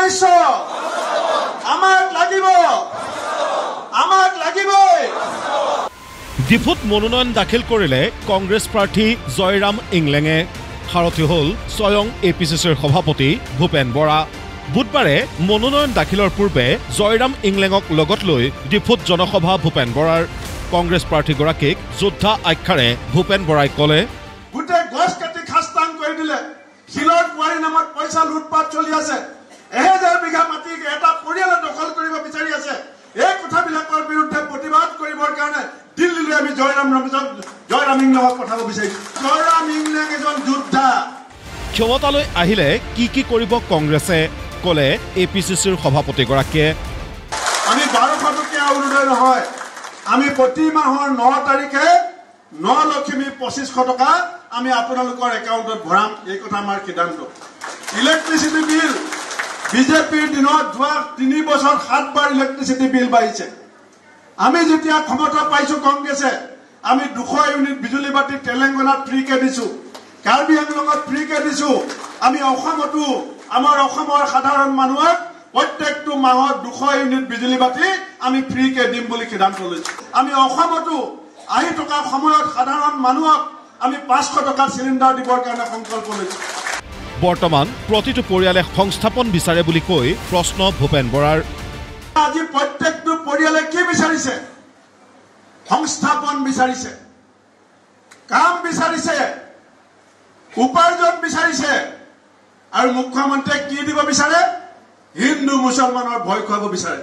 1900 আমাক লাগিব ডিফুত মনোনয়ন দাখিল কৰিলে কংগ্ৰেছ প্ৰাৰ্থী জয়ৰাম ইংলেঙে সাৰথি হ'ল স্বয়ং APCCৰ সভাপতি ভূপেন বৰা বুধবাৰে মনোনয়ন দাখিলৰ পূৰ্বে জয়ৰাম ইংলেঙক লগত লৈ ডিফুত জনসভা ভূপেন বৰাৰ কংগ্ৰেছ প্ৰাৰ্থীগৰাকীক যোদ্ধা আখ্যাৰে ভূপেন বৰাই ক'লে গোটে গছ কাটি খাস্তান কৰি দিলে শিলৰ কুঁৱাৰী নামত পইচা লুটপাট চলি আছে 1000 বিঘা মাটি এটা পৰিয়ালে দখল কৰিব বিচাৰি আছে এই কথাবিলাকৰ বিৰুদ্ধে প্ৰতিবাদ কৰিবৰ কাৰণে দিল্লীলৈ আমি জয়ৰাম ইংলেঙক পঠাব বিচাৰিছো জয়ৰাম ইংলেং এজন যোদ্ধা ক্ষমতালৈ আহিলে কি কৰিব কংগ্ৰেছে ক'লে APCCৰ সভাপতিগৰাকীয়ে আমি 1200 টকীয়া অৰুণোদয় নহয় আমি প্ৰতি মাহৰ 9 তাৰিখে 9 লক্ষ্মী 2500 টকা আমি আপোনালোকৰ একাউণ্টত ভৰাম এই কথা আমাৰ সিদ্ধান্ত ইলেক্ট্ৰিচিটি বিল বিজেপিৰ দিনত যোৱা 3 বছৰ 7 বাৰ ইলেক্ট্ৰিচিটি বিল বাঢ়িছে আমি যেতিয়া ক্ষমতা পাইছো কংগ্ৰেছে আমি 200 ইউনিট বিজুলী বাতি তেলেংগানাত ফ্ৰীকে দিছো কাৰ্বি আংলঙত ফ্ৰীকে দিছো আমি অসমতো আমাৰ অসমৰ সাধাৰণ মানুহক প্ৰত্যেকটো মাহত 200 ইউনিট বিজুলী বাতি আমি ফ্ৰীকে দিম বুলি সিদ্ধান্ত লৈছো আমি অসমতো আহি থকা সময়ত সাধাৰণ মানুহক আমি 500 টকা সিলিন্ডাৰ দিবৰ কাৰণে সংকল্প লৈছো বৰ্তমান প্ৰতিটো পৰিয়ালে সংস্থাপন বিচাৰে বুলি কৈ প্ৰশ্ন ভূপেন বৰাৰ আজি প্ৰত্যেকটো পৰিয়ালে কি বিচাৰিছে সংস্থাপন বিচাৰিছে কাম বিচাৰিছে উপাৰ্জন বিচাৰিছে আৰু মুখ্যমন্ত্ৰীয়ে কি দিব বিচাৰে হিন্দু মুছলমানৰ ভয় খুৱাব বিচাৰে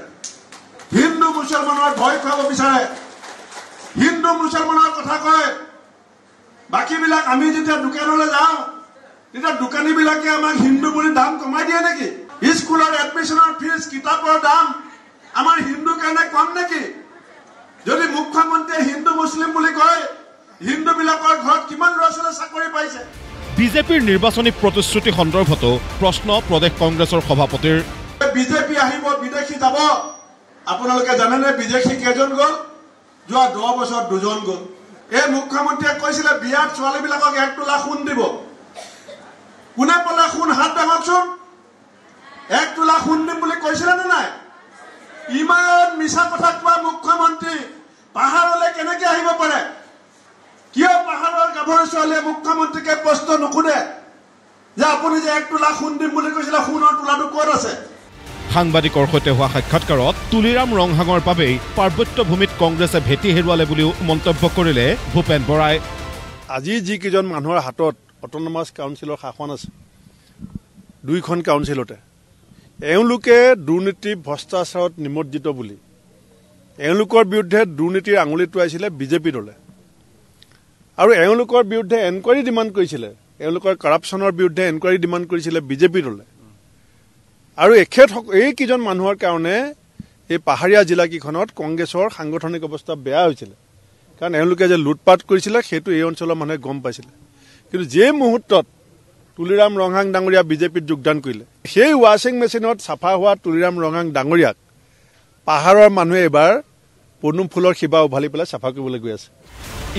হিন্দু মুছলমানৰ কথা কয় বাকিবিলাক আমি যেতিয়া দোকানলৈ যাওঁ তেতিয়া দোকানীবিলাকে আমাক হিন্দু বুলি দাম কমাই দিয়ে নেকি স্কুলৰ এডমিশনৰ ফিজ কিতাপৰ দাম আমাৰ হিন্দু কাৰণে কম নেকি যদি মুখ্যমন্ত্ৰীয়ে হিন্দু মুছলিম বুলি কয় হিন্দুবিলাকৰ ঘৰত কিমান ল'ৰা-ছোৱালীয়ে চাকৰি পাইছে বিজেপিৰ নিৰ্বাচনী প্ৰতিশ্ৰুতি সন্দৰ্ভতো প্ৰশ্ন প্ৰদেশ কংগ্ৰেছৰ সভাপতিৰ বিজেপি আহিব বিদেশী যাব আপোনালোকে জানেনে বিদেশী কেইজন গ'ল যোৱা 10 বছৰ 2 জন গ'ল এই মুখ্যমন্ত্ৰীয়ে কৈছিলে বিয়াত ছোৱালীবিলাকক 1 তোলা সোণ দিব কোনে পলা সোণ হাত দাঙকচোন 1 তোলা সোণ দিম বুলি কৈছিলে নে নাই ইমান মিছা কথা কোৱা মুখ্যমন্ত্ৰী পাহাৰলৈ কেনেকৈ আহিব পাৰে কিয় পাহাৰৰ গাভৰু ছোৱালীয়ে মুখ্যমন্ত্ৰীকে প্ৰশ্ন নুশুধে যে আপুনি যে 1 তোলা সোণ দিম বুলি কৈছিলে সোণৰ তোলাটো ক'ত আছে সাংবাদিকৰ সৈতে হোৱা সাক্ষাৎকাৰত তুলিৰাম ৰংহাঙৰ বাবেই পাৰ্বত্য ভূমিত কংগ্ৰেছে ভেটি হেৰুৱালে বুলিও মন্তব্য কৰিলে ভূপেন বৰাই আজি যিকেইজন মানুহৰ হাতত অট'নমাছ কাউন্সিলৰ শাসন আছে 2খন কাউন্সিলতে এওঁলোকে দুৰ্নীতি ভ্ৰষ্টাচাৰত নিমজ্জিত বুলি এওঁলোকৰ বিৰুদ্ধে দুৰ্নীতিৰ আঙুলি টোৱাইছিলে বিজেপি দলে আৰু এওঁলোকৰ বিৰুদ্ধে এনকুৱাৰী ডিমাণ্ড কৰিছিলে এওঁলোকৰ কৰাপশ্যনৰ বিৰুদ্ধে এনকুৱাৰী ডিমাণ্ড কৰিছিলে বিজেপি দলে আৰু এইকেইজন মানুহৰ কাৰণে এই পাহাৰীয়া জিলাকেইখনত কংগ্ৰেছৰ সাংগঠনিক অৱস্থা বেয়া হৈছিলে কাৰণ এওঁলোকে যে লুটপাট কৰিছিলে সেইটো এই অঞ্চলৰ মানুহে গম পাইছিলে কিন্তু যে মুহূৰ্তত তুলিৰাম ৰংহাং ডাঙৰীয়া বিজেপিত যোগদান কৰিলে সেই ৱাশ্বিং মেচিনত চাফা হোৱা তুলিৰাম ৰংহাং ডাঙৰীয়াক পাহাৰৰ মানুহে এবাৰ পদুম ফুলৰ শিপা উভালি পেলাই চাফা কৰিবলৈ গৈ আছে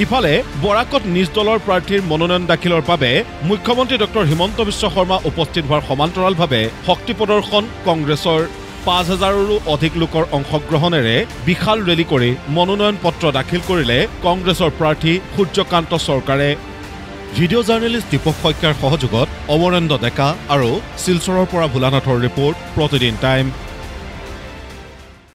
ইফালে বৰাকত নিজ দলৰ প্ৰাৰ্থীৰ মনোনয়ন দাখিলৰ বাবে মুখ্যমন্ত্ৰী ডক্টৰ হিমন্ত বিশ্ব শৰ্মা উপস্থিত হোৱাৰ সমান্তৰালভাৱে শক্তি প্ৰদৰ্শন কংগ্ৰেছৰ 5000ৰো অধিক লোকৰ অংশগ্ৰহণেৰে বিশাল ৰেলী কৰি মনোনয়ন পত্ৰ দাখিল কৰিলে কংগ্ৰেছৰ প্ৰাৰ্থী সূৰ্যকান্ত চৰকাৰে ভিডিঅ' জাৰ্নেলিষ্ট দীপক শইকীয়াৰ সহযোগত অমৰেন্দ্ৰ ডেকা আৰু শিলচৰৰ পৰা ভোলানাথৰ ৰিপৰ্ট প্ৰতিদিন টাইম